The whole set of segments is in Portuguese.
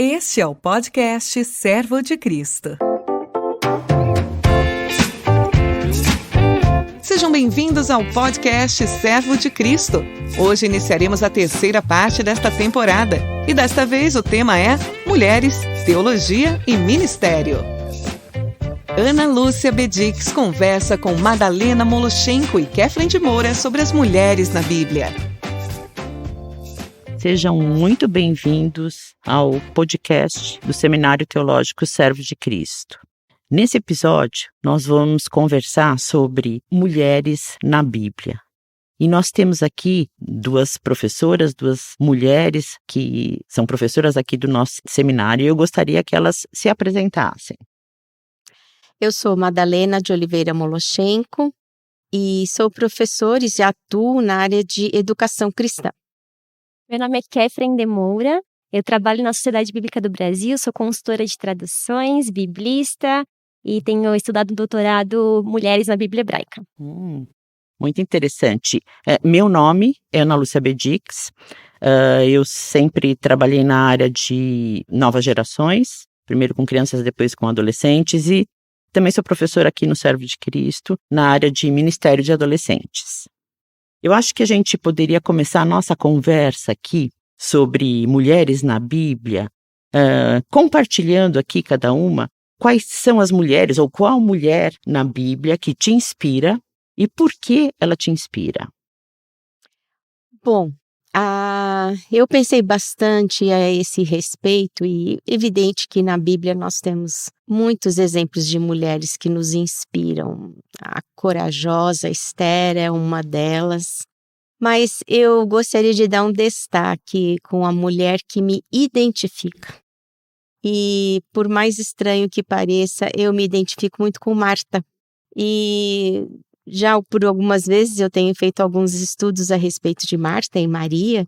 Este é o podcast Servo de Cristo. Sejam bem-vindos ao podcast Servo de Cristo. Hoje iniciaremos a terceira parte desta temporada. E desta vez o tema é Mulheres, Teologia e Ministério. Ana Lúcia Bedix conversa com Madalena Moloshenko e Kathleen de Moura sobre as mulheres na Bíblia. Sejam muito bem-vindos ao podcast do Seminário Teológico Servo de Cristo. Nesse episódio, nós vamos conversar sobre mulheres na Bíblia. E nós temos aqui duas professoras, duas mulheres que são professoras aqui do nosso seminário, e eu gostaria que elas se apresentassem. Eu sou Madalena de Oliveira Moloshenko e sou professora e atuo na área de educação cristã. Meu nome é Kathleen de Moura, eu trabalho na Sociedade Bíblica do Brasil, sou consultora de traduções, biblista e tenho estudado doutorado Mulheres na Bíblia Hebraica. Muito interessante. Meu nome é Ana Lúcia Bedix, eu sempre trabalhei na área de novas gerações, primeiro com crianças, depois com adolescentes, e também sou professora aqui no Servo de Cristo, na área de Ministério de Adolescentes. Eu acho que a gente poderia começar a nossa conversa aqui sobre mulheres na Bíblia, compartilhando aqui cada uma quais são as mulheres ou qual mulher na Bíblia que te inspira e por que ela te inspira. Bom, eu pensei bastante a esse respeito e evidente que na Bíblia nós temos muitos exemplos de mulheres que nos inspiram. A corajosa Esther é uma delas, mas eu gostaria de dar um destaque com a mulher que me identifica. E por mais estranho que pareça, eu me identifico muito com Marta. E já por algumas vezes eu tenho feito alguns estudos a respeito de Marta e Maria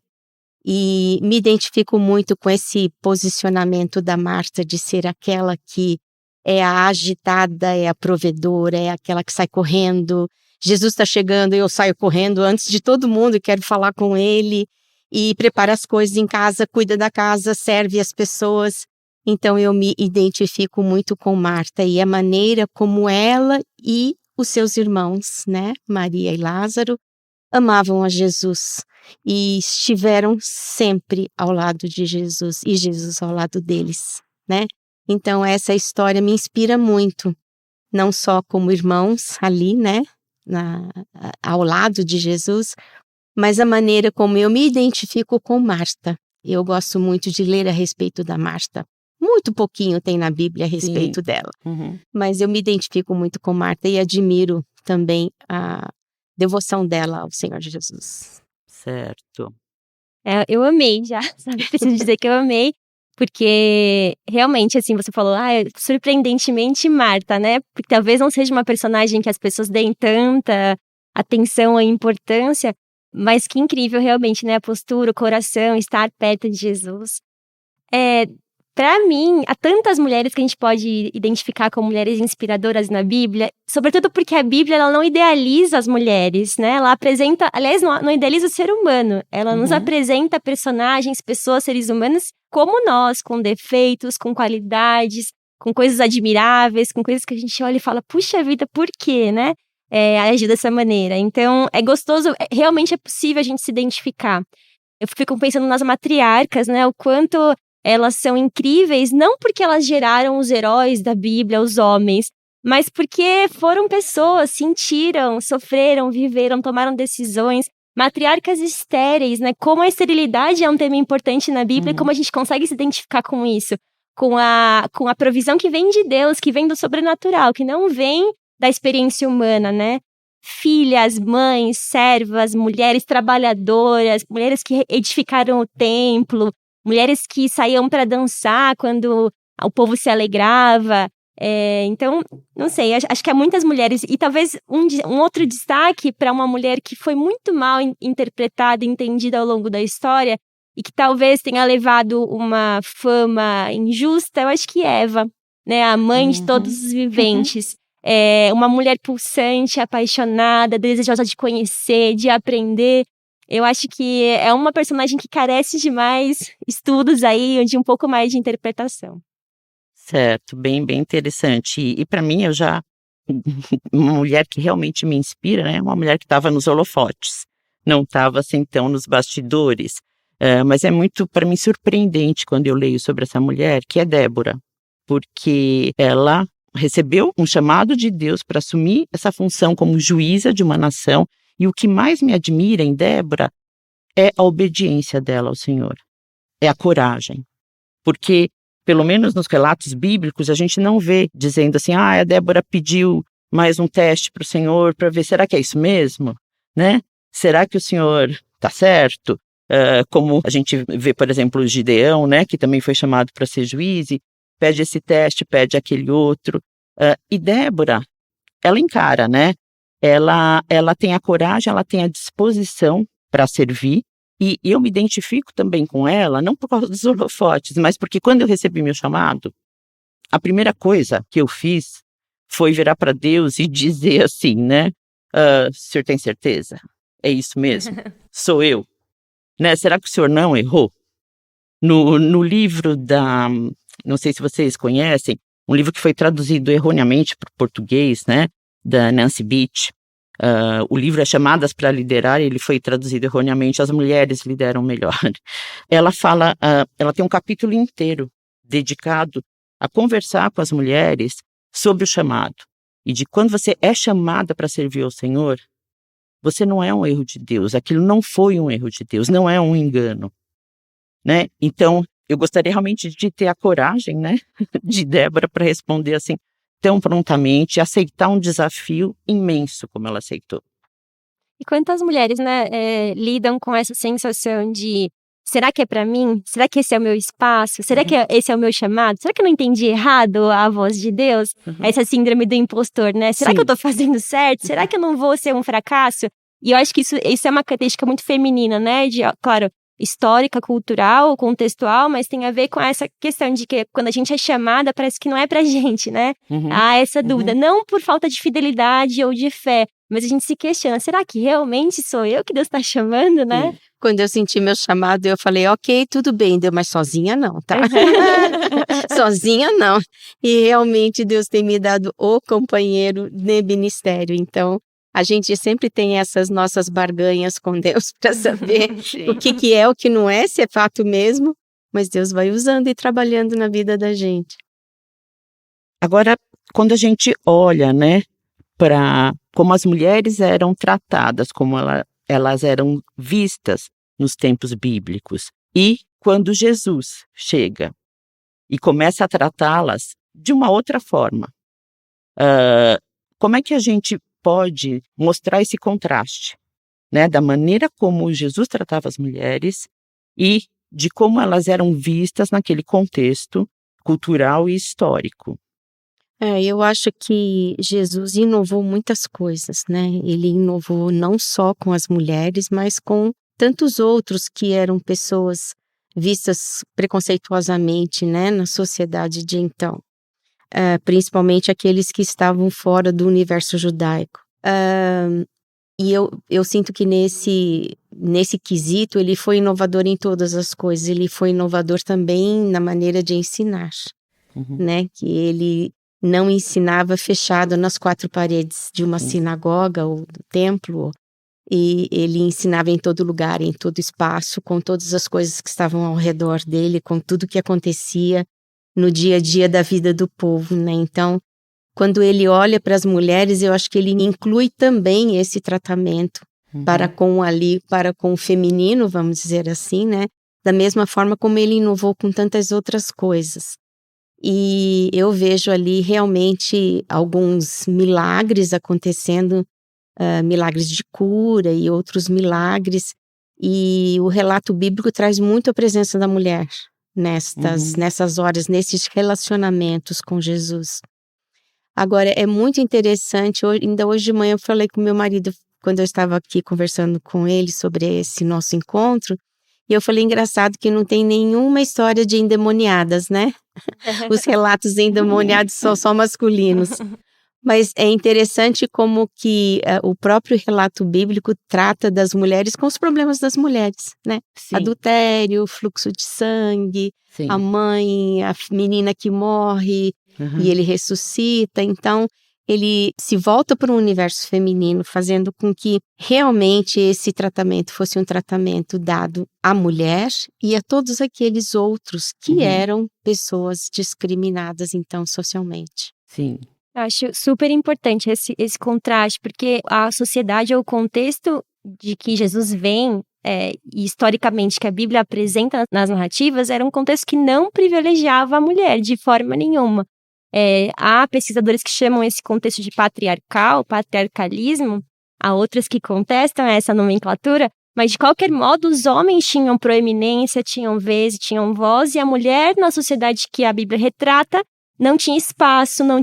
e me identifico muito com esse posicionamento da Marta de ser aquela que é a agitada, é a provedora, é aquela que sai correndo. Jesus está chegando e eu saio correndo antes de todo mundo e quero falar com ele e prepara as coisas em casa, cuida da casa, serve as pessoas. Então eu me identifico muito com Marta e a maneira como ela e os seus irmãos, né, Maria e Lázaro, amavam a Jesus e estiveram sempre ao lado de Jesus e Jesus ao lado deles, né? Então essa história me inspira muito, não só como irmãos ali, né, ao lado de Jesus, mas a maneira como eu me identifico com Marta. Eu gosto muito de ler a respeito da Marta. Muito pouquinho tem na Bíblia a respeito dela. Mas eu me identifico muito com Marta e admiro também a devoção dela ao Senhor Jesus. Certo. Eu amei já, sabe? Preciso dizer que eu amei, porque realmente, assim, você falou, surpreendentemente Marta, né? Porque talvez não seja uma personagem que as pessoas deem tanta atenção e importância, mas que incrível realmente, né? A postura, o coração, estar perto de Jesus. Para mim, há tantas mulheres que a gente pode identificar como mulheres inspiradoras na Bíblia, sobretudo porque a Bíblia ela não idealiza as mulheres, né? Ela apresenta, aliás, não idealiza o ser humano. Ela nos apresenta personagens, pessoas, seres humanos como nós, com defeitos, com qualidades, com coisas admiráveis, com coisas que a gente olha e fala, puxa vida, por quê, né? Agir dessa maneira. Então, é gostoso, realmente é possível a gente se identificar. Eu fico pensando nas matriarcas, né? O quanto elas são incríveis, não porque elas geraram os heróis da Bíblia, os homens, mas porque foram pessoas, sentiram, sofreram, viveram, tomaram decisões. Matriarcas estéreis, né? Como a esterilidade é um tema importante na Bíblia e como a gente consegue se identificar com isso, com a provisão que vem de Deus, que vem do sobrenatural, que não vem da experiência humana, né? Filhas, mães, servas, mulheres trabalhadoras, mulheres que edificaram o templo, mulheres que saíam para dançar quando o povo se alegrava. Então, não sei, acho que há muitas mulheres. E talvez um outro destaque para uma mulher que foi muito mal interpretada e entendida ao longo da história e que talvez tenha levado uma fama injusta, eu acho que Eva, né, a mãe de todos os viventes. Uma mulher pulsante, apaixonada, desejosa de conhecer, de aprender. Eu acho que é uma personagem que carece de mais estudos aí, de um pouco mais de interpretação. Certo, bem interessante. E para mim, eu já uma mulher que realmente me inspira, né? Uma mulher que estava nos holofotes, não estava assim então nos bastidores. Mas é muito, para mim, surpreendente quando eu leio sobre essa mulher, que é Débora, porque ela recebeu um chamado de Deus para assumir essa função como juíza de uma nação, e o que mais me admira em Débora é a obediência dela ao Senhor, é a coragem, porque pelo menos nos relatos bíblicos, a gente não vê dizendo assim, a Débora pediu mais um teste para o Senhor para ver, será que é isso mesmo? Né? Será que o Senhor está certo? Como a gente vê, por exemplo, o Gideão, né, que também foi chamado para ser juiz, e pede esse teste, pede aquele outro. E Débora, ela encara, né? Ela tem a coragem, ela tem a disposição para servir, e eu me identifico também com ela, não por causa dos holofotes, mas porque quando eu recebi meu chamado, a primeira coisa que eu fiz foi virar para Deus e dizer assim, né? O senhor tem certeza? É isso mesmo? Sou eu? Né? Será que o senhor não errou? No livro não sei se vocês conhecem, um livro que foi traduzido erroneamente para o português, né? Da Nancy Beach. O livro é Chamadas para Liderar, ele foi traduzido erroneamente, As Mulheres Lideram Melhor. Ela fala, ela tem um capítulo inteiro dedicado a conversar com as mulheres sobre o chamado. E de quando você é chamada para servir ao Senhor, você não é um erro de Deus, aquilo não foi um erro de Deus, não é um engano. Né? Então, eu gostaria realmente de ter a coragem, né, de Débora para responder assim, tão prontamente, aceitar um desafio imenso como ela aceitou. E quantas mulheres, né, lidam com essa sensação de, será que é para mim? Será que esse é o meu espaço? Será que esse é o meu chamado? Será que eu não entendi errado a voz de Deus? Essa síndrome do impostor, né? Será que eu tô fazendo certo? Será que eu não vou ser um fracasso? E eu acho que isso é uma característica muito feminina, né? Claro, histórica, cultural, contextual, mas tem a ver com essa questão de que quando a gente é chamada, parece que não é pra gente, né? Há essa dúvida, não por falta de fidelidade ou de fé, mas a gente se questiona, será que realmente sou eu que Deus está chamando, né? Quando eu senti meu chamado, eu falei, ok, tudo bem, Deus, mas sozinha não, tá? Sozinha não. E realmente Deus tem me dado o companheiro de ministério, então a gente sempre tem essas nossas barganhas com Deus para saber o que é, o que não é, se é fato mesmo, mas Deus vai usando e trabalhando na vida da gente. Agora, quando a gente olha, né, para como as mulheres eram tratadas, como elas eram vistas nos tempos bíblicos, e quando Jesus chega e começa a tratá-las de uma outra forma, como é que a gente pode mostrar esse contraste, né, da maneira como Jesus tratava as mulheres e de como elas eram vistas naquele contexto cultural e histórico? Eu acho que Jesus inovou muitas coisas, né? Ele inovou não só com as mulheres, mas com tantos outros que eram pessoas vistas preconceituosamente, né, na sociedade de então. Principalmente aqueles que estavam fora do universo judaico. E eu sinto que nesse quesito ele foi inovador em todas as coisas, ele foi inovador também na maneira de ensinar, né? Que ele não ensinava fechado nas quatro paredes de uma sinagoga ou do templo, e ele ensinava em todo lugar, em todo espaço, com todas as coisas que estavam ao redor dele, com tudo que acontecia no dia a dia da vida do povo, né? Então, quando ele olha para as mulheres, eu acho que ele inclui também esse tratamento para com o feminino, vamos dizer assim, né? Da mesma forma como ele inovou com tantas outras coisas. E eu vejo ali realmente alguns milagres acontecendo, milagres de cura e outros milagres, e o relato bíblico traz muito a presença da mulher nessas horas, nesses relacionamentos com Jesus. Agora, é muito interessante, ainda hoje de manhã eu falei com meu marido, quando eu estava aqui conversando com ele sobre esse nosso encontro, e eu falei, engraçado que não tem nenhuma história de endemoniadas, né? Os relatos endemoniados são só masculinos. Mas é interessante como que o próprio relato bíblico trata das mulheres com os problemas das mulheres, né? Sim, Adultério, fluxo de sangue, sim. a mãe, a menina que morre e ele ressuscita. Então, ele se volta para um universo feminino, fazendo com que realmente esse tratamento fosse um tratamento dado à mulher e a todos aqueles outros que eram pessoas discriminadas, então, socialmente. Sim. Eu acho super importante esse contraste, porque a sociedade ou o contexto de que Jesus vem, e historicamente que a Bíblia apresenta nas narrativas, era um contexto que não privilegiava a mulher de forma nenhuma. Há pesquisadores que chamam esse contexto de patriarcalismo, há outras que contestam essa nomenclatura, mas de qualquer modo os homens tinham proeminência, tinham vez, tinham voz, e a mulher na sociedade que a Bíblia retrata não tinha espaço, não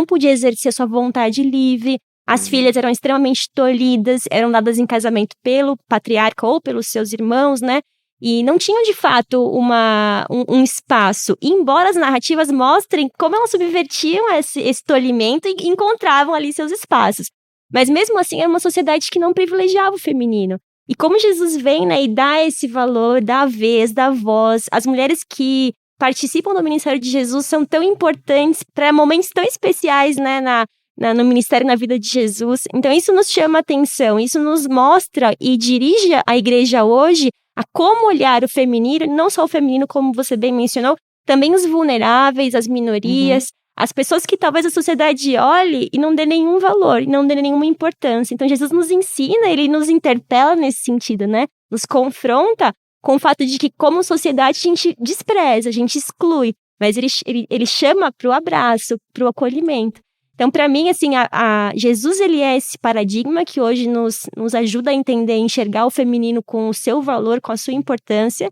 podia exercer sua vontade livre, as filhas eram extremamente tolhidas, eram dadas em casamento pelo patriarca ou pelos seus irmãos, né? E não tinham, de fato, um espaço. E embora as narrativas mostrem como elas subvertiam esse tolhimento e encontravam ali seus espaços. Mas mesmo assim, era uma sociedade que não privilegiava o feminino. E como Jesus vem, né, e dá esse valor, dá vez, dá voz, as mulheres que participam do ministério de Jesus são tão importantes para momentos tão especiais, né, no ministério, na vida de Jesus. Então isso nos chama atenção, isso nos mostra e dirige a igreja hoje a como olhar o feminino, não só o feminino, como você bem mencionou, também os vulneráveis, as minorias, as pessoas que talvez a sociedade olhe e não dê nenhum valor, e não dê nenhuma importância. Então Jesus nos ensina, ele nos interpela nesse sentido, né? Nos confronta com o fato de que, como sociedade, a gente despreza, a gente exclui, mas ele chama para o abraço, para o acolhimento. Então, para mim, assim, Jesus, ele é esse paradigma que hoje nos ajuda a entender, enxergar o feminino com o seu valor, com a sua importância.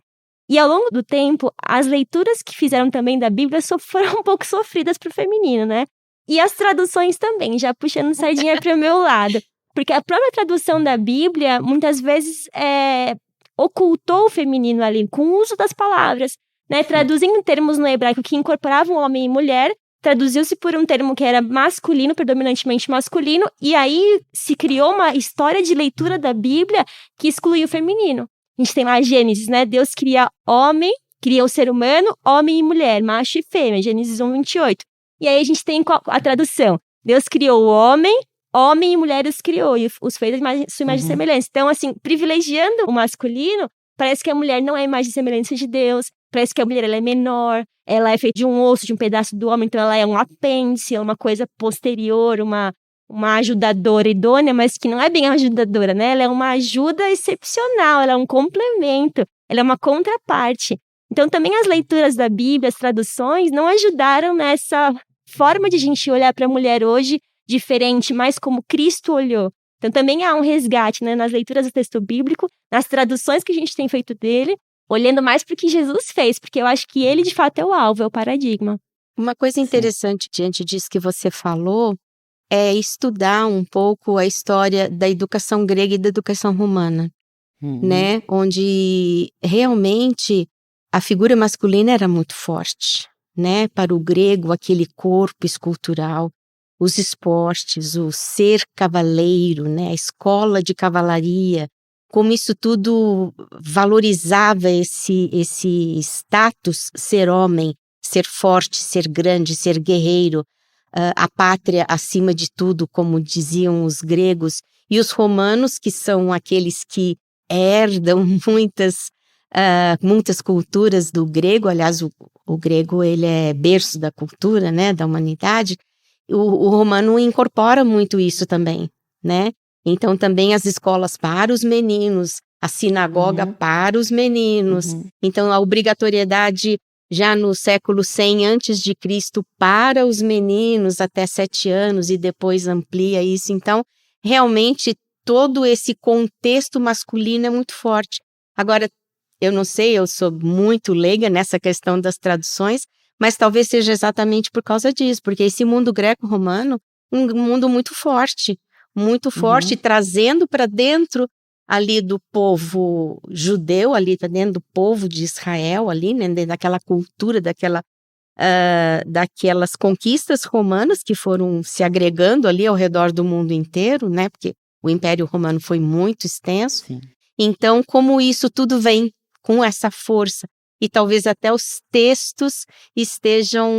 E ao longo do tempo, as leituras que fizeram também da Bíblia foram um pouco sofridas para o feminino, né? E as traduções também, já puxando sardinha para o meu lado. Porque a própria tradução da Bíblia, muitas vezes, ocultou o feminino ali, com o uso das palavras, né? Traduzindo termos no hebraico que incorporavam homem e mulher, traduziu-se por um termo que era masculino, predominantemente masculino, e aí se criou uma história de leitura da Bíblia que excluiu o feminino. A gente tem lá Gênesis, né? Deus cria o ser humano, homem e mulher, macho e fêmea, Gênesis 1:28. E aí a gente tem a tradução. Deus criou o homem e mulher os criou, e os fez sua imagem e semelhança. Então, assim, privilegiando o masculino, parece que a mulher não é a imagem e semelhança de Deus, parece que a mulher ela é menor, ela é feita de um osso, de um pedaço do homem, então ela é um apêndice, é uma coisa posterior, uma ajudadora idônea, mas que não é bem ajudadora, né? Ela é uma ajuda excepcional, ela é um complemento, ela é uma contraparte. Então, também as leituras da Bíblia, as traduções, não ajudaram nessa forma de a gente olhar para a mulher hoje diferente, mais como Cristo olhou. Então, também há um resgate, né, nas leituras do texto bíblico, nas traduções que a gente tem feito dele, olhando mais para o que Jesus fez, porque eu acho que ele, de fato, é o alvo, é o paradigma. Uma coisa interessante diante disso que você falou é estudar um pouco a história da educação grega e da educação romana, né? Onde realmente a figura masculina era muito forte, né? Para o grego, aquele corpo escultural, os esportes, o ser cavaleiro, né? A escola de cavalaria, como isso tudo valorizava esse status, ser homem, ser forte, ser grande, ser guerreiro, a pátria acima de tudo, como diziam os gregos, e os romanos, que são aqueles que herdam muitas culturas do grego. Aliás, o grego ele é berço da cultura, né, da humanidade. O romano incorpora muito isso também, né? Então também as escolas para os meninos, a sinagoga para os meninos. Então a obrigatoriedade já no século 100 antes de Cristo para os meninos até 7 anos e depois amplia isso. Então realmente todo esse contexto masculino é muito forte. Agora, eu não sei, eu sou muito leiga nessa questão das traduções, mas talvez seja exatamente por causa disso, porque esse mundo greco-romano, um mundo muito forte, trazendo para dentro ali do povo judeu, ali tá dentro do povo de Israel, ali, né, dentro daquela cultura, daquela daquelas conquistas romanas que foram se agregando ali ao redor do mundo inteiro, né? Porque o Império Romano foi muito extenso. Sim. Então, como isso tudo vem com essa força, e talvez até os textos estejam,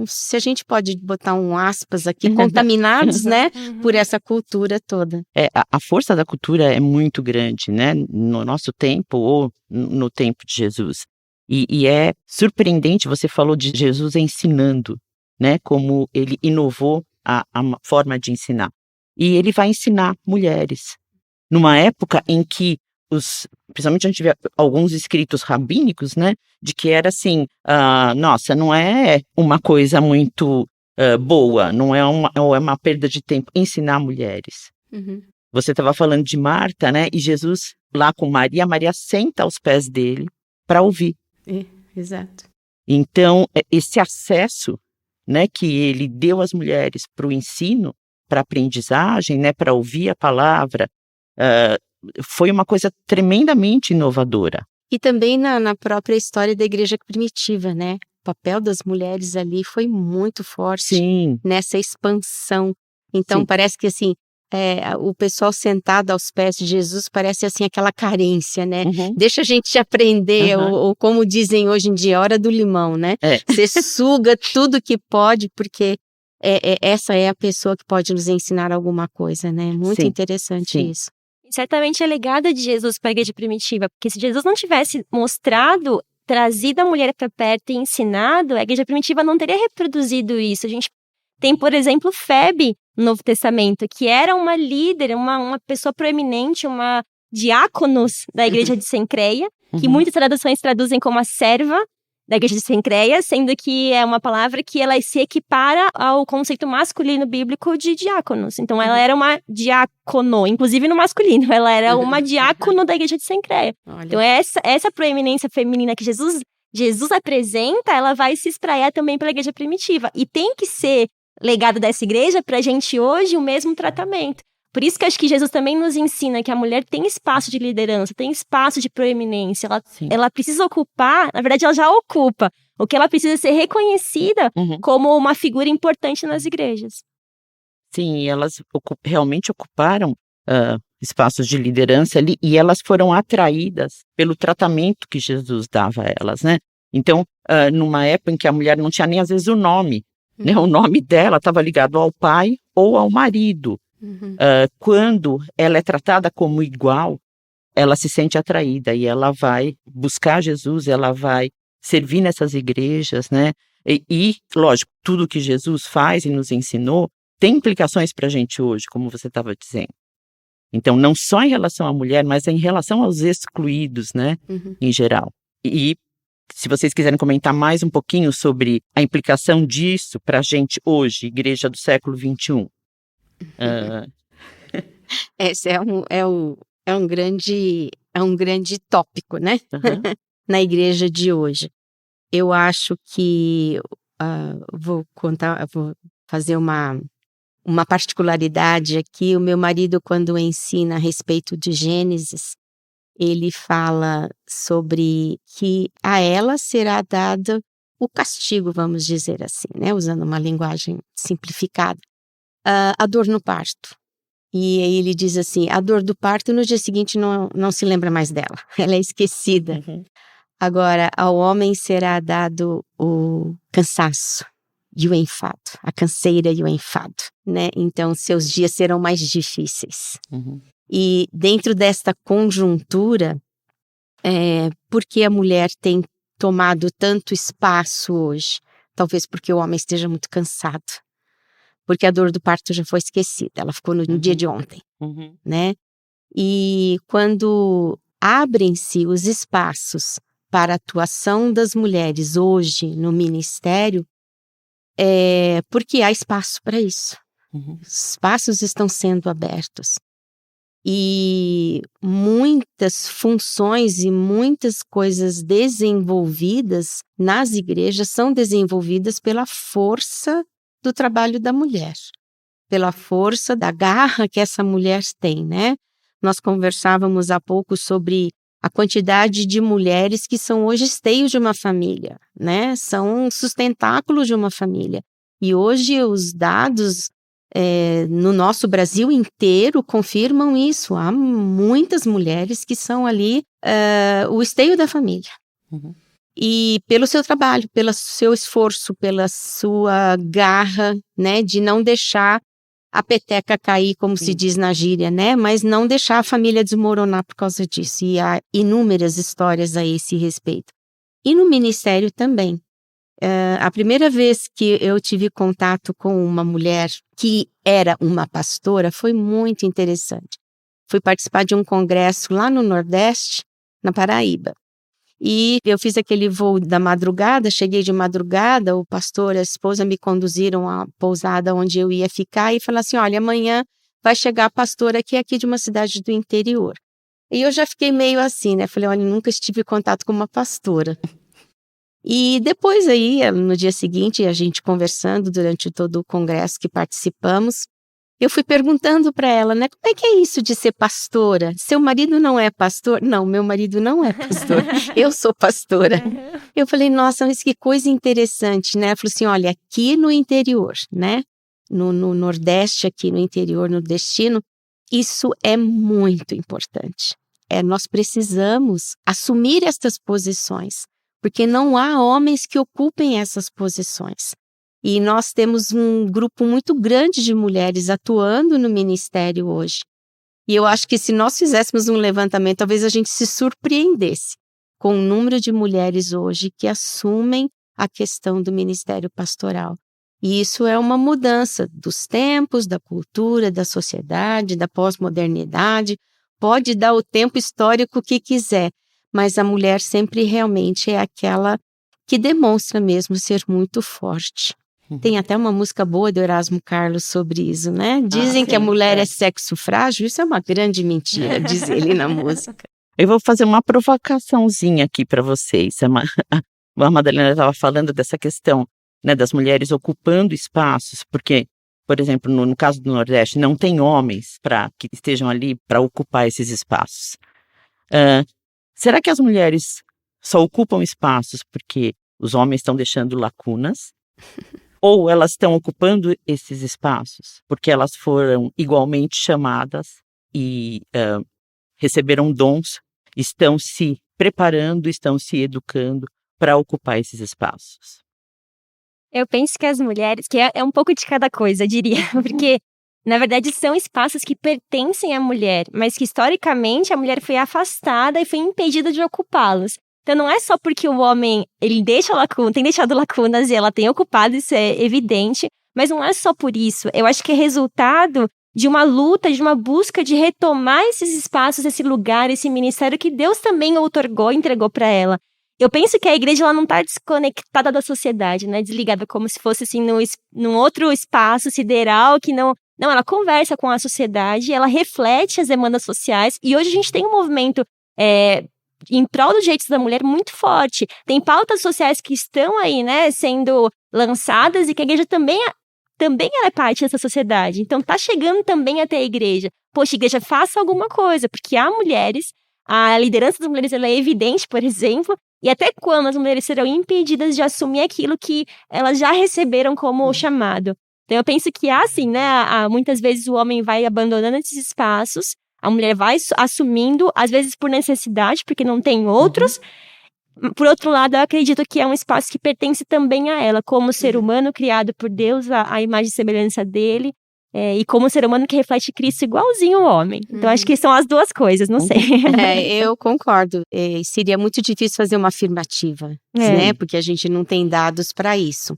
se a gente pode botar um aspas aqui, contaminados, né? Por essa cultura toda. A força da cultura é muito grande, né? No nosso tempo ou no tempo de Jesus. E é surpreendente, você falou de Jesus ensinando, né? Como ele inovou a forma de ensinar. E ele vai ensinar mulheres. Numa época em que principalmente a gente vê alguns escritos rabínicos, né? De que era assim, nossa, não é uma coisa muito boa, não é uma perda de tempo ensinar mulheres. Uhum. Você estava falando de Marta, né? E Jesus lá com Maria senta aos pés dele para ouvir. Exato. Então, esse acesso, né, que ele deu às mulheres para o ensino, para a aprendizagem, né, para ouvir a palavra, foi uma coisa tremendamente inovadora. E também na própria história da igreja primitiva, né? O papel das mulheres ali foi muito forte. Sim. Nessa expansão. Então, Sim. parece que assim, o pessoal sentado aos pés de Jesus parece assim aquela carência, né? Uhum. Deixa a gente aprender, Uhum. ou como dizem hoje em dia, hora do limão, né? Você suga tudo que pode, porque essa é a pessoa que pode nos ensinar alguma coisa, né? Muito Sim. interessante Sim. isso. Certamente é legado de Jesus para a igreja primitiva, porque se Jesus não tivesse mostrado, trazido a mulher para perto e ensinado, a igreja primitiva não teria reproduzido isso. A gente tem, por exemplo, Febe no Novo Testamento, que era uma líder, uma pessoa proeminente, uma diáconos da igreja de Cencreia, que muitas traduções traduzem como a serva da igreja de Cencreia, sendo que é uma palavra que ela se equipara ao conceito masculino bíblico de diáconos. Então, ela era uma diácono, inclusive no masculino, ela era uma diácono da igreja de Cencreia. Olha. Então, essa proeminência feminina que Jesus apresenta, ela vai se espraiar também pela igreja primitiva. E tem que ser legado dessa igreja pra gente hoje o mesmo tratamento. Por isso que acho que Jesus também nos ensina que a mulher tem espaço de liderança, tem espaço de proeminência. Ela precisa ocupar, na verdade ela já ocupa. O que ela precisa é ser reconhecida como uma figura importante nas igrejas. Sim, elas realmente ocuparam espaços de liderança ali e elas foram atraídas pelo tratamento que Jesus dava a elas, né? Então, numa época em que a mulher não tinha nem às vezes o nome, né? O nome dela estava ligado ao pai ou ao marido. Quando ela é tratada como igual, ela se sente atraída e ela vai buscar Jesus, ela vai servir nessas igrejas, né? E, lógico, tudo que Jesus faz e nos ensinou tem implicações para a gente hoje, como você estava dizendo. Então, não só em relação à mulher, mas em relação aos excluídos, né? Em geral. E se vocês quiserem comentar mais um pouquinho sobre a implicação disso para a gente hoje, igreja do século XXI. Esse é um grande tópico, né? Na igreja de hoje. Eu acho que vou fazer uma particularidade aqui. O meu marido, quando ensina a respeito de Gênesis, ele fala sobre que a ela será dado o castigo, vamos dizer assim, né? Usando uma linguagem simplificada. A dor no parto. E aí ele diz assim, a dor do parto no dia seguinte não se lembra mais dela, ela é esquecida. Agora, ao homem será dado o cansaço e o enfado, a canseira e o enfado, né? Então, seus dias serão mais difíceis. E dentro desta conjuntura, porque a mulher tem tomado tanto espaço hoje? Talvez porque o homem esteja muito cansado. Porque a dor do parto já foi esquecida, ela ficou no dia de ontem, né? E quando abrem-se os espaços para a atuação das mulheres hoje no ministério, porque há espaço para isso. Os espaços estão sendo abertos. E muitas funções e muitas coisas desenvolvidas nas igrejas são desenvolvidas pela força do trabalho da mulher, pela força da garra que essa mulher tem, né? Nós conversávamos há pouco sobre a quantidade de mulheres que são hoje esteios de uma família, né? São sustentáculos de uma família. E hoje os dados no nosso Brasil inteiro confirmam isso. Há muitas mulheres que são ali o esteio da família. Uhum. E pelo seu trabalho, pelo seu esforço, pela sua garra, né? De não deixar a peteca cair, como se diz na gíria, né? Mas não deixar a família desmoronar por causa disso. E há inúmeras histórias a esse respeito. E no ministério também. A primeira vez que eu tive contato com uma mulher que era uma pastora foi muito interessante. Fui participar de um congresso lá no Nordeste, na Paraíba. E eu fiz aquele voo da madrugada, cheguei de madrugada, o pastor e a esposa me conduziram à pousada onde eu ia ficar e falaram assim, olha, amanhã vai chegar a pastora que é aqui de uma cidade do interior. E eu já fiquei meio assim, né? Falei, olha, nunca estive em contato com uma pastora. E depois aí, no dia seguinte, a gente conversando durante todo o congresso que participamos, eu fui perguntando para ela, né, como é que é isso de ser pastora? Seu marido não é pastor? Não, meu marido não é pastor, eu sou pastora. Eu falei, nossa, mas que coisa interessante, né? Ela falou assim, olha, aqui no interior, né, no Nordeste, aqui no interior nordestino, isso é muito importante. Nós precisamos assumir estas posições, porque não há homens que ocupem essas posições. E nós temos um grupo muito grande de mulheres atuando no ministério hoje. E eu acho que se nós fizéssemos um levantamento, talvez a gente se surpreendesse com o número de mulheres hoje que assumem a questão do ministério pastoral. E isso é uma mudança dos tempos, da cultura, da sociedade, da pós-modernidade. Pode dar o tempo histórico que quiser, mas a mulher sempre realmente é aquela que demonstra mesmo ser muito forte. Tem até uma música boa do Erasmo Carlos sobre isso, né? Dizem que a mulher é sexo frágil, isso é uma grande mentira, diz ele na música. Eu vou fazer uma provocaçãozinha aqui para vocês. A Madalena estava falando dessa questão, né, das mulheres ocupando espaços, porque, por exemplo, no caso do Nordeste, não tem homens que estejam ali para ocupar esses espaços. Será que as mulheres só ocupam espaços porque os homens estão deixando lacunas? Ou elas estão ocupando esses espaços porque elas foram igualmente chamadas e receberam dons, estão se preparando, estão se educando para ocupar esses espaços? Eu penso que as mulheres, que é um pouco de cada coisa, eu diria, porque, na verdade, são espaços que pertencem à mulher, mas que, historicamente, a mulher foi afastada e foi impedida de ocupá-los. Então, não é só porque o homem, ele tem deixado lacunas e ela tem ocupado, isso é evidente, mas não é só por isso. Eu acho que é resultado de uma luta, de uma busca de retomar esses espaços, esse lugar, esse ministério que Deus também outorgou, entregou para ela. Eu penso que a igreja ela não está desconectada da sociedade, né? Desligada como se fosse assim num outro espaço sideral que não, ela conversa com a sociedade, ela reflete as demandas sociais e hoje a gente tem um movimento em prol dos direitos da mulher muito forte. Tem pautas sociais que estão aí, né, sendo lançadas e que a igreja também ela é parte dessa sociedade. Então tá chegando também até a igreja. Poxa, igreja, faça alguma coisa, porque há mulheres, a liderança das mulheres ela é evidente, por exemplo, e até quando as mulheres serão impedidas de assumir aquilo que elas já receberam como chamado. Então eu penso que assim, né, muitas vezes o homem vai abandonando esses espaços, a mulher vai assumindo, às vezes por necessidade, porque não tem outros. Por outro lado, eu acredito que é um espaço que pertence também a ela, como ser humano criado por Deus, a imagem e semelhança dele, e como ser humano que reflete Cristo igualzinho ao homem. Então, acho que são as duas coisas, não sei. Eu concordo. Seria muito difícil fazer uma afirmativa, né? Porque a gente não tem dados para isso.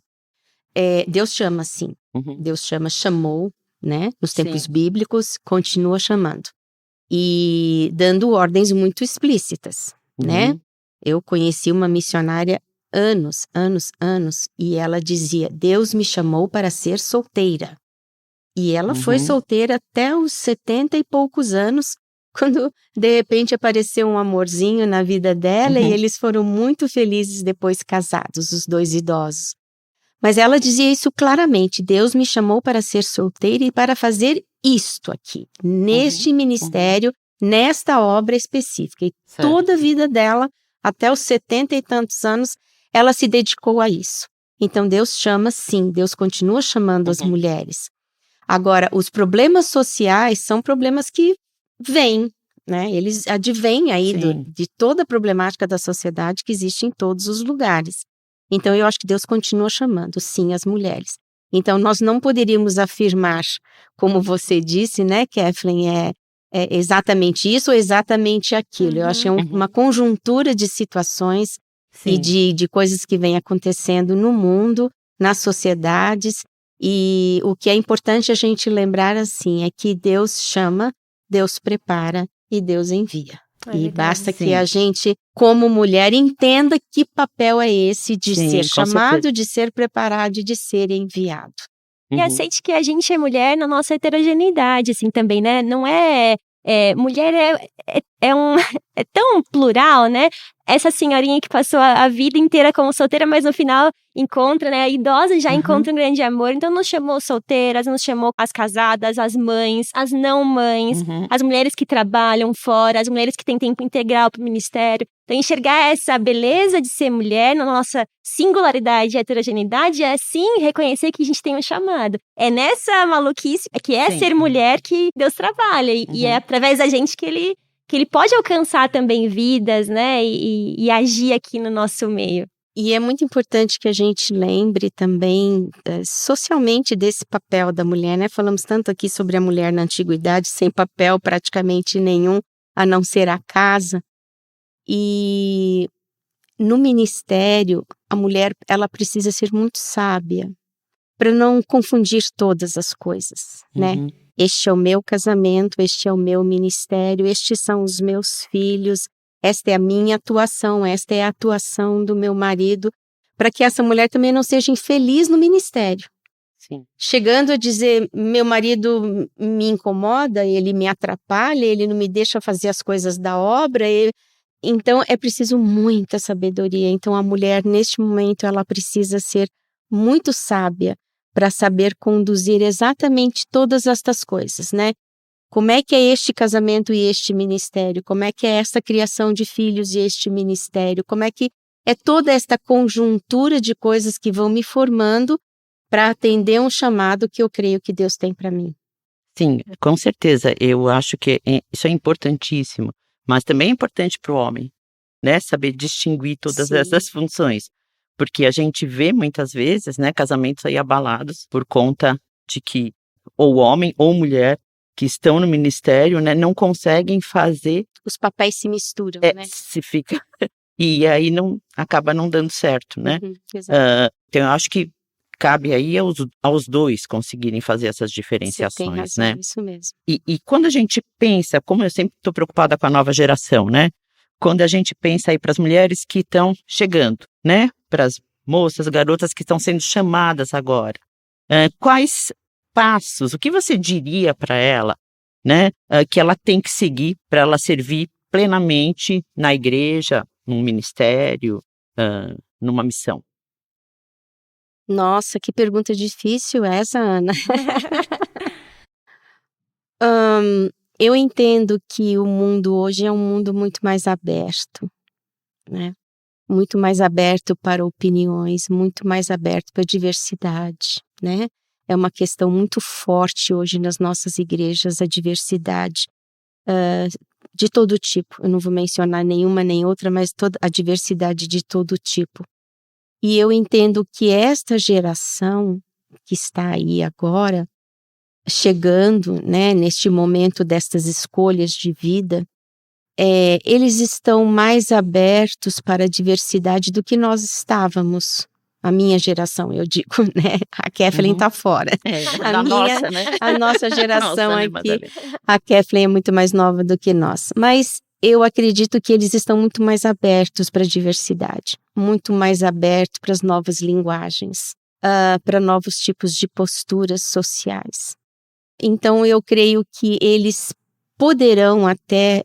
Deus chama, sim. Deus chamou, né? Nos tempos bíblicos, continua chamando. E dando ordens muito explícitas, né? Eu conheci uma missionária anos, e ela dizia, Deus me chamou para ser solteira. E ela foi solteira até os 70 e poucos anos, quando de repente apareceu um amorzinho na vida dela e eles foram muito felizes depois casados, os dois idosos. Mas ela dizia isso claramente, Deus me chamou para ser solteira e para fazer isto aqui, neste ministério, nesta obra específica. E Certo. toda a vida dela, até os 70 e tantos anos, ela se dedicou a isso. Então Deus chama sim, Deus continua chamando as mulheres. Agora, os problemas sociais são problemas que vêm, né? Eles advêm aí Sim. de toda a problemática da sociedade que existe em todos os lugares. Então, eu acho que Deus continua chamando, sim, as mulheres. Então, nós não poderíamos afirmar, como você disse, né, Kathleen, é exatamente isso ou exatamente aquilo. Eu acho que é uma conjuntura de situações e Sim. de coisas que vêm acontecendo no mundo, nas sociedades. E o que é importante a gente lembrar, assim, é que Deus chama, Deus prepara e Deus envia. É E verdade. basta que Sim. a gente, como mulher, entenda que papel é esse de Sim, ser com chamado, certeza. de ser preparado e de ser enviado. E aceite que a gente é mulher na nossa heterogeneidade, assim, também, né? Não mulher é tão plural, né? Essa senhorinha que passou a vida inteira como solteira, mas no final encontra, né? A idosa já encontra um grande amor. Então nos chamou solteiras, nos chamou as casadas, as mães, as não mães, as mulheres que trabalham fora, as mulheres que têm tempo integral para o ministério. Então enxergar essa beleza de ser mulher na nossa singularidade e heterogeneidade é sim reconhecer que a gente tem um chamado. É nessa maluquice que é Sim. ser mulher que Deus trabalha. E é através da gente que ele pode alcançar também vidas, né? E agir aqui no nosso meio. E é muito importante que a gente lembre também socialmente desse papel da mulher, né? Falamos tanto aqui sobre a mulher na antiguidade, sem papel praticamente nenhum, a não ser a casa. E no ministério, a mulher ela precisa ser muito sábia para não confundir todas as coisas, né? Este é o meu casamento, este é o meu ministério, estes são os meus filhos, esta é a minha atuação, esta é a atuação do meu marido, para que essa mulher também não seja infeliz no ministério. Sim. Chegando a dizer, meu marido me incomoda, ele me atrapalha, ele não me deixa fazer as coisas da obra, então é preciso muita sabedoria. Então a mulher neste momento ela precisa ser muito sábia para saber conduzir exatamente todas estas coisas, né? Como é que é este casamento e este ministério? Como é que é esta criação de filhos e este ministério? Como é que é toda esta conjuntura de coisas que vão me formando para atender um chamado que eu creio que Deus tem para mim? Sim, com certeza. Eu acho que isso é importantíssimo. Mas também é importante para o homem, né? Saber distinguir todas Sim. essas funções. Porque a gente vê muitas vezes, né, casamentos aí abalados por conta de que ou homem ou mulher que estão no ministério, né, não conseguem fazer. Os papéis se misturam, né? Se fica e aí acaba não dando certo, né? Exato. Então eu acho que cabe aí aos dois conseguirem fazer essas Você tem diferenciações, razão, né? isso mesmo. E quando a gente pensa, como eu sempre estou preocupada com a nova geração, né? Quando a gente pensa aí para as mulheres que estão chegando, né? Para as moças, garotas que estão sendo chamadas agora. Quais passos, o que você diria para ela, né? Que ela tem que seguir para ela servir plenamente na igreja, num ministério, numa missão? Nossa, que pergunta difícil essa, Ana. Eu entendo que o mundo hoje é um mundo muito mais aberto, né? Muito mais aberto para opiniões, muito mais aberto para diversidade, né? É uma questão muito forte hoje nas nossas igrejas, a diversidade de todo tipo. Eu não vou mencionar nenhuma nem outra, mas toda a diversidade de todo tipo. E eu entendo que esta geração que está aí agora, chegando, né, neste momento destas escolhas de vida, eles estão mais abertos para a diversidade do que nós estávamos. A minha geração, eu digo, né? A Kathleen está fora. Nossa, né? A nossa geração Nossa, aqui, Madalena. a Kathleen é muito mais nova do que nós. Mas eu acredito que eles estão muito mais abertos para a diversidade, muito mais abertos para as novas linguagens, para novos tipos de posturas sociais. Então, eu creio que eles poderão até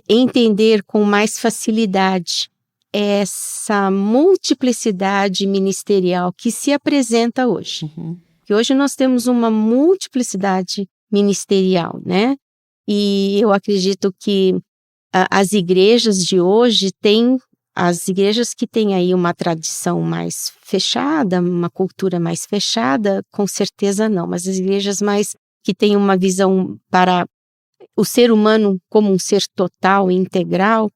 entender com mais facilidade essa multiplicidade ministerial que se apresenta hoje. Que hoje nós temos uma multiplicidade ministerial, né? E eu acredito que as igrejas de hoje as igrejas que têm aí uma tradição mais fechada, uma cultura mais fechada, com certeza não, mas as igrejas que têm uma visão para o ser humano como um ser total e integral,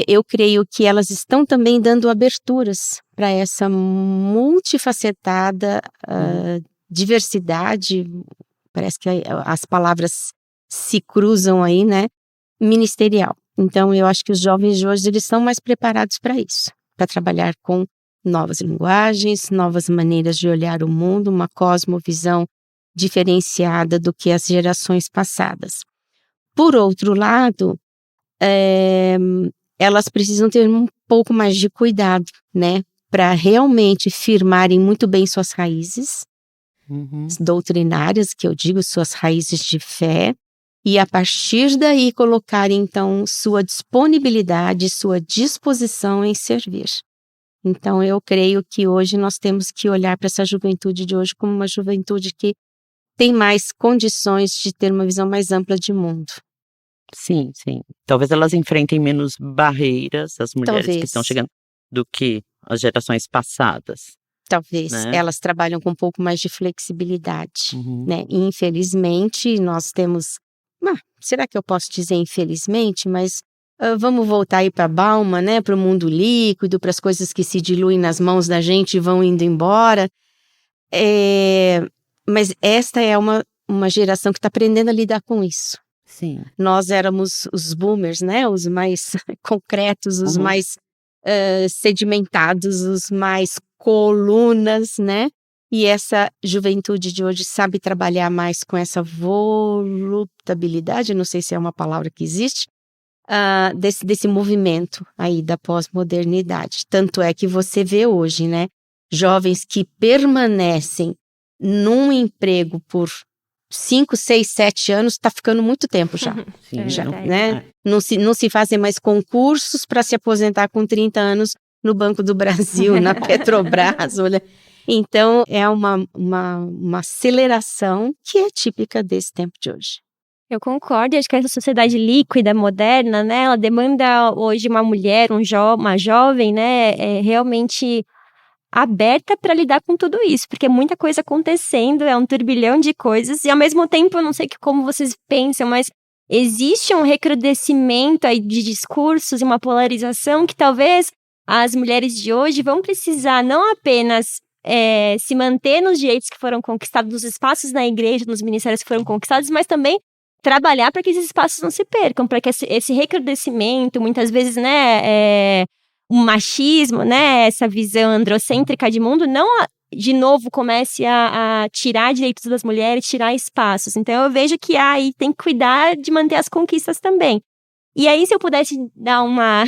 eu creio que elas estão também dando aberturas para essa multifacetada diversidade, parece que as palavras se cruzam aí, né? Ministerial. Então, eu acho que os jovens de hoje, eles estão mais preparados para isso, para trabalhar com novas linguagens, novas maneiras de olhar o mundo, uma cosmovisão diferenciada do que as gerações passadas. Por outro lado, elas precisam ter um pouco mais de cuidado, né? Para realmente firmarem muito bem suas raízes doutrinárias, que eu digo, suas raízes de fé, e a partir daí colocarem, então, sua disponibilidade, sua disposição em servir. Então, eu creio que hoje nós temos que olhar para essa juventude de hoje como uma juventude que tem mais condições de ter uma visão mais ampla de mundo. Sim, sim. Talvez elas enfrentem menos barreiras, as mulheres Talvez. que estão chegando, do que as gerações passadas. Talvez. Né? Elas trabalham com um pouco mais de flexibilidade, né? E, infelizmente, nós temos... será que eu posso dizer infelizmente? Mas vamos voltar aí para Bauman, né? Para o mundo líquido, para as coisas que se diluem nas mãos da gente e vão indo embora. Mas esta é uma geração que está aprendendo a lidar com isso. Sim. Nós éramos os boomers, né? Os mais concretos, os mais sedimentados, os mais colunas, né? E essa juventude de hoje sabe trabalhar mais com essa voluptabilidade, não sei se é uma palavra que existe, desse movimento aí da pós-modernidade. Tanto é que você vê hoje, né? Jovens que permanecem num emprego por 5, 6, 7 anos, está ficando muito tempo já. Sim, já, né? Não se fazem mais concursos para se aposentar com 30 anos no Banco do Brasil, na Petrobras. Olha. Então, é uma aceleração que é típica desse tempo de hoje. Eu concordo, acho que essa sociedade líquida, moderna, né, ela demanda hoje uma mulher, uma jovem, né, realmente aberta para lidar com tudo isso, porque é muita coisa acontecendo, é um turbilhão de coisas, e ao mesmo tempo, eu não sei como vocês pensam, mas existe um recrudescimento aí de discursos e uma polarização que talvez as mulheres de hoje vão precisar não apenas se manter nos direitos que foram conquistados, nos espaços na igreja, nos ministérios que foram conquistados, mas também trabalhar para que esses espaços não se percam, para que esse recrudescimento, muitas vezes, né, o machismo, né, essa visão androcêntrica de mundo, não de novo comece a tirar direitos das mulheres, tirar espaços. Então eu vejo que aí tem que cuidar de manter as conquistas também. E aí, se eu pudesse dar uma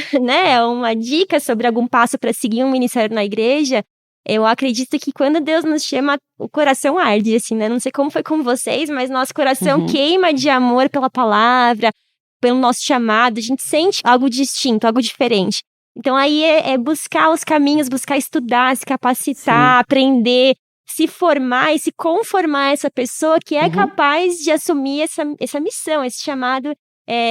dica sobre algum passo para seguir um ministério na igreja, eu acredito que quando Deus nos chama, o coração arde, assim, né? Não sei como foi com vocês, mas nosso coração queima de amor pela palavra, pelo nosso chamado. A gente sente algo distinto, algo diferente. Então, aí é buscar os caminhos, buscar estudar, se capacitar, aprender, se formar e se conformar a essa pessoa que é capaz de assumir essa missão, esse chamado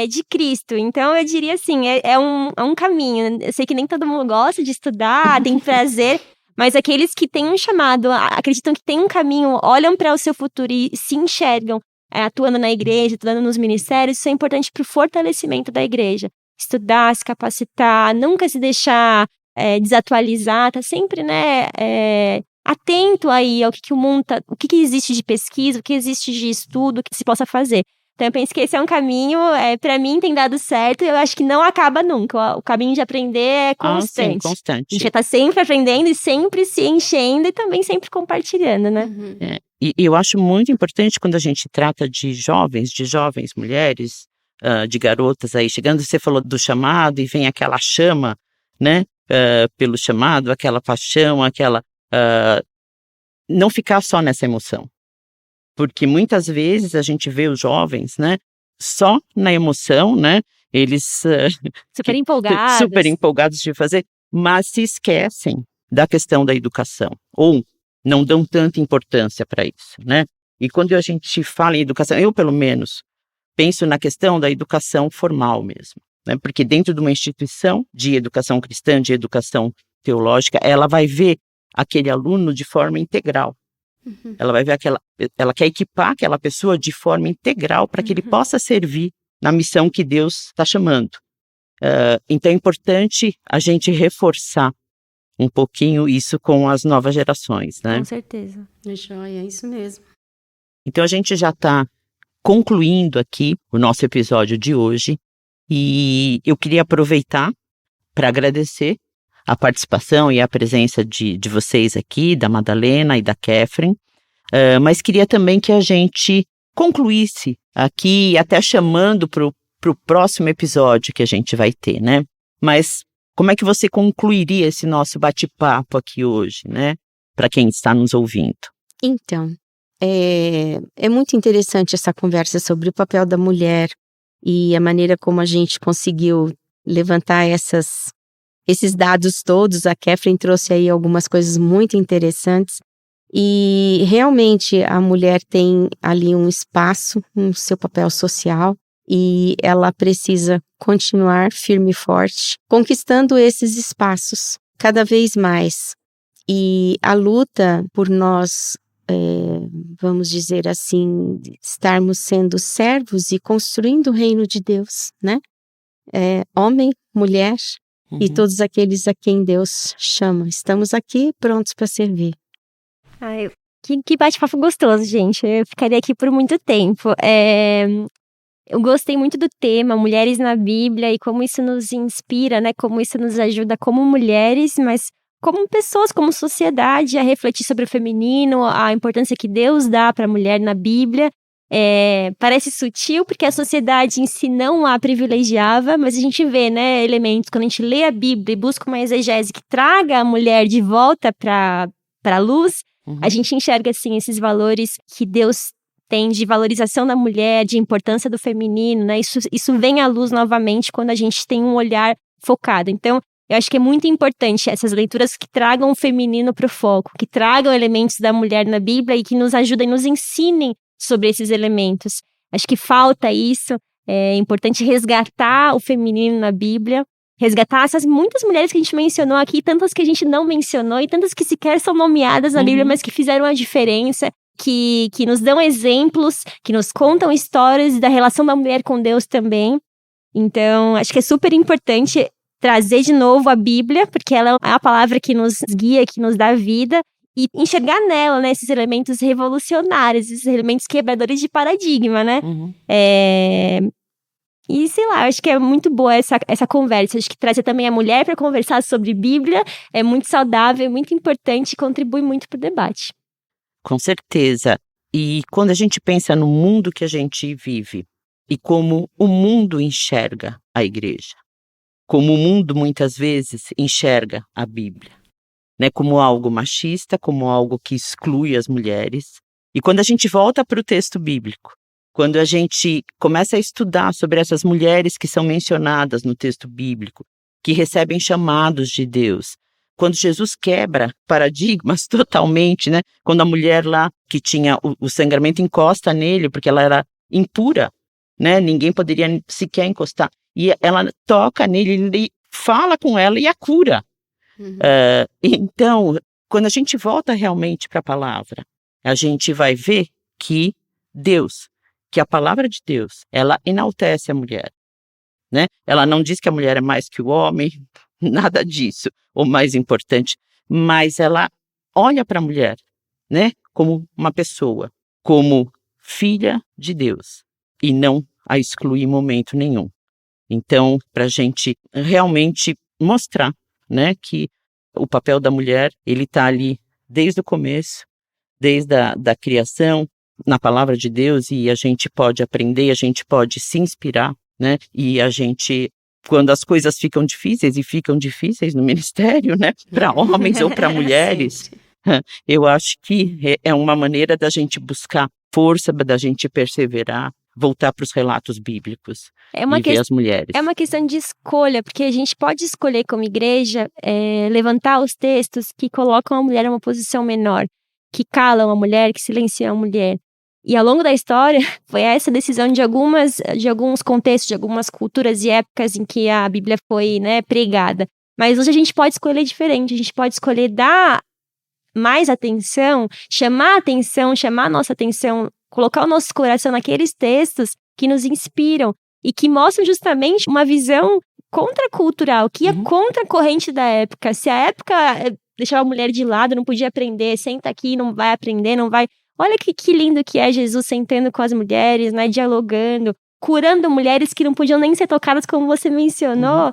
de Cristo. Então, eu diria assim, é um caminho. Eu sei que nem todo mundo gosta de estudar, tem prazer, mas aqueles que têm um chamado, acreditam que tem um caminho, olham para o seu futuro e se enxergam atuando na igreja, atuando nos ministérios, isso é importante para o fortalecimento da igreja. Estudar, se capacitar, nunca se deixar desatualizar, tá sempre, né, atento aí ao que o mundo o que existe de pesquisa, o que existe de estudo, o que se possa fazer. Então eu penso que esse é um caminho, para mim tem dado certo, eu acho que não acaba nunca, o caminho de aprender é constante. Sim, constante. A gente tá sempre aprendendo e sempre se enchendo e também sempre compartilhando, né? E eu acho muito importante quando a gente trata de jovens mulheres, de garotas aí chegando, você falou do chamado e vem aquela chama, né, pelo chamado, aquela paixão, não ficar só nessa emoção, porque muitas vezes a gente vê os jovens, né, só na emoção, né, eles super empolgados de fazer, mas se esquecem da questão da educação, ou não dão tanta importância para isso, né, e quando a gente fala em educação, eu pelo menos, penso na questão da educação formal mesmo, né? Porque dentro de uma instituição de educação cristã, de educação teológica, ela vai ver aquele aluno de forma integral. Ela vai ver ela quer equipar aquela pessoa de forma integral para que ele possa servir na missão que Deus está chamando. Então é importante a gente reforçar um pouquinho isso com as novas gerações, né? Com certeza. É joia, é isso mesmo. Então a gente já está concluindo aqui o nosso episódio de hoje e eu queria aproveitar para agradecer a participação e a presença de vocês aqui, da Madalena e da Catherine, mas queria também que a gente concluísse aqui, até chamando para o próximo episódio que a gente vai ter, né? Mas como é que você concluiria esse nosso bate-papo aqui hoje, né? Para quem está nos ouvindo. Então, é muito interessante essa conversa sobre o papel da mulher e a maneira como a gente conseguiu levantar esses dados todos. A Catherine trouxe aí algumas coisas muito interessantes e realmente a mulher tem ali um espaço, um seu papel social e ela precisa continuar firme e forte, conquistando esses espaços cada vez mais. E a luta por nós, vamos dizer assim, estarmos sendo servos e construindo o reino de Deus, né? Homem, mulher e todos aqueles a quem Deus chama. Estamos aqui prontos para servir. Ai, que bate-papo gostoso, gente. Eu ficaria aqui por muito tempo. Eu gostei muito do tema Mulheres na Bíblia e como isso nos inspira, né? Como isso nos ajuda como mulheres, mas como pessoas, como sociedade, a refletir sobre o feminino, a importância que Deus dá para a mulher na Bíblia. Parece sutil, porque a sociedade em si não a privilegiava, mas a gente vê, né, elementos, quando a gente lê a Bíblia e busca uma exegese que traga a mulher de volta para a luz, a gente enxerga, assim, esses valores que Deus tem de valorização da mulher, de importância do feminino, né? Isso vem à luz novamente quando a gente tem um olhar focado. Então, eu acho que é muito importante essas leituras que tragam o feminino para o foco, que tragam elementos da mulher na Bíblia e que nos ajudem, nos ensinem sobre esses elementos. Acho que falta isso. É importante resgatar o feminino na Bíblia, resgatar essas muitas mulheres que a gente mencionou aqui, tantas que a gente não mencionou e tantas que sequer são nomeadas na Bíblia, mas que fizeram a diferença. Que nos dão exemplos, que nos contam histórias da relação da mulher com Deus também. Então, acho que é super importante trazer de novo a Bíblia, porque ela é a palavra que nos guia, que nos dá vida, e enxergar nela, né, esses elementos revolucionários, esses elementos quebradores de paradigma, né? E sei lá, acho que é muito boa essa conversa. Acho que trazer também a mulher para conversar sobre Bíblia é muito saudável, muito importante e contribui muito para o debate. Com certeza. E quando a gente pensa no mundo que a gente vive e como o mundo enxerga a igreja, como o mundo muitas vezes enxerga a Bíblia, né? Como algo machista, como algo que exclui as mulheres. E quando a gente volta para o texto bíblico, quando a gente começa a estudar sobre essas mulheres que são mencionadas no texto bíblico, que recebem chamados de Deus, quando Jesus quebra paradigmas totalmente, né? Quando a mulher lá que tinha o sangramento encosta nele, porque ela era impura, né? Ninguém poderia sequer encostar. E ela toca nele, ele fala com ela e a cura. Então, quando a gente volta realmente para a palavra, a gente vai ver que a palavra de Deus, ela enaltece a mulher, né? Ela não diz que a mulher é mais que o homem, nada disso, ou mais importante, mas ela olha para a mulher, né, como uma pessoa, como filha de Deus, e não a exclui em momento nenhum. Então, para a gente realmente mostrar, né, que o papel da mulher, ele está ali desde o começo, desde a criação, na palavra de Deus, e a gente pode aprender, a gente pode se inspirar, né, e a gente... Quando as coisas ficam difíceis, e ficam difíceis no ministério, né, para homens ou para mulheres, eu acho que é uma maneira da gente buscar força, da gente perseverar, voltar para os relatos bíblicos e ver as mulheres. É uma questão de escolha, porque a gente pode escolher como igreja levantar os textos que colocam a mulher em uma posição menor, que calam a mulher, que silenciam a mulher. E ao longo da história, foi essa decisão de alguns contextos, de algumas culturas e épocas em que a Bíblia foi, né, pregada. Mas hoje a gente pode escolher diferente, a gente pode escolher dar mais atenção, chamar a nossa atenção, colocar o nosso coração naqueles textos que nos inspiram e que mostram justamente uma visão contracultural, que ia contra a corrente da época. Se a época deixava a mulher de lado, não podia aprender, senta aqui, não vai aprender, não vai... Olha que lindo que é Jesus sentando com as mulheres, né, dialogando, curando mulheres que não podiam nem ser tocadas, como você mencionou,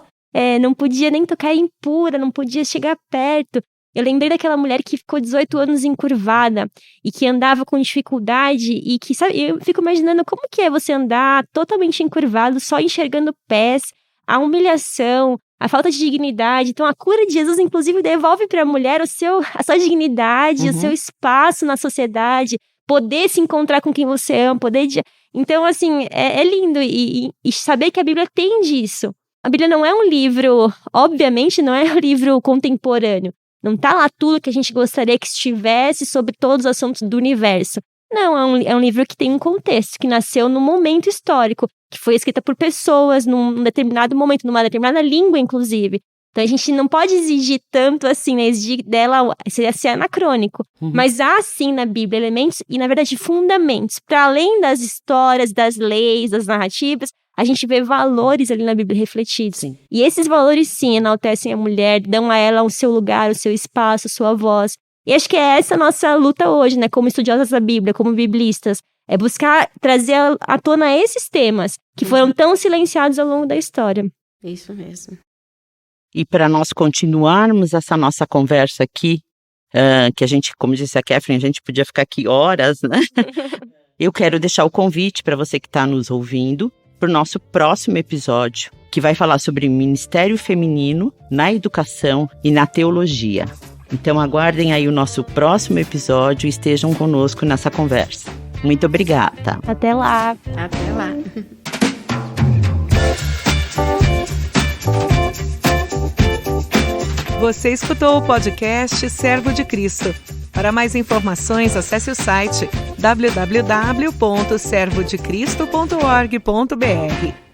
não podia nem tocar impura, não podia chegar perto. Eu lembrei daquela mulher que ficou 18 anos encurvada e que andava com dificuldade e que, sabe, eu fico imaginando como que é você andar totalmente encurvado, só enxergando pés, a humilhação, a falta de dignidade. Então, a cura de Jesus, inclusive, devolve para a mulher a sua dignidade, o seu espaço na sociedade, poder se encontrar com quem você ama, Então, assim, é lindo e saber que a Bíblia tem disso. A Bíblia não é um livro, obviamente, não é um livro contemporâneo. Não está lá tudo que a gente gostaria que estivesse sobre todos os assuntos do universo. Não, é um livro que tem um contexto, que nasceu num momento histórico, que foi escrita por pessoas num determinado momento, numa determinada língua, inclusive. Então, a gente não pode exigir tanto assim, né? Exigir dela ser anacrônico. Mas há, sim, na Bíblia elementos e, na verdade, fundamentos. Para além das histórias, das leis, das narrativas, a gente vê valores ali na Bíblia refletidos. Sim. E esses valores, sim, enaltecem a mulher, dão a ela o seu lugar, o seu espaço, a sua voz. E acho que é essa a nossa luta hoje, né? Como estudiosas da Bíblia, como biblistas. É buscar trazer à tona esses temas que foram tão silenciados ao longo da história. Isso mesmo. E para nós continuarmos essa nossa conversa aqui, que a gente, como disse a Catherine, a gente podia ficar aqui horas, né? Eu quero deixar o convite para você que está nos ouvindo para o nosso próximo episódio, que vai falar sobre ministério feminino na educação e na teologia. Então aguardem aí o nosso próximo episódio e estejam conosco nessa conversa. Muito obrigada. Até lá. Até lá. Você escutou o podcast Servo de Cristo. Para mais informações, acesse o site www.servodecristo.org.br.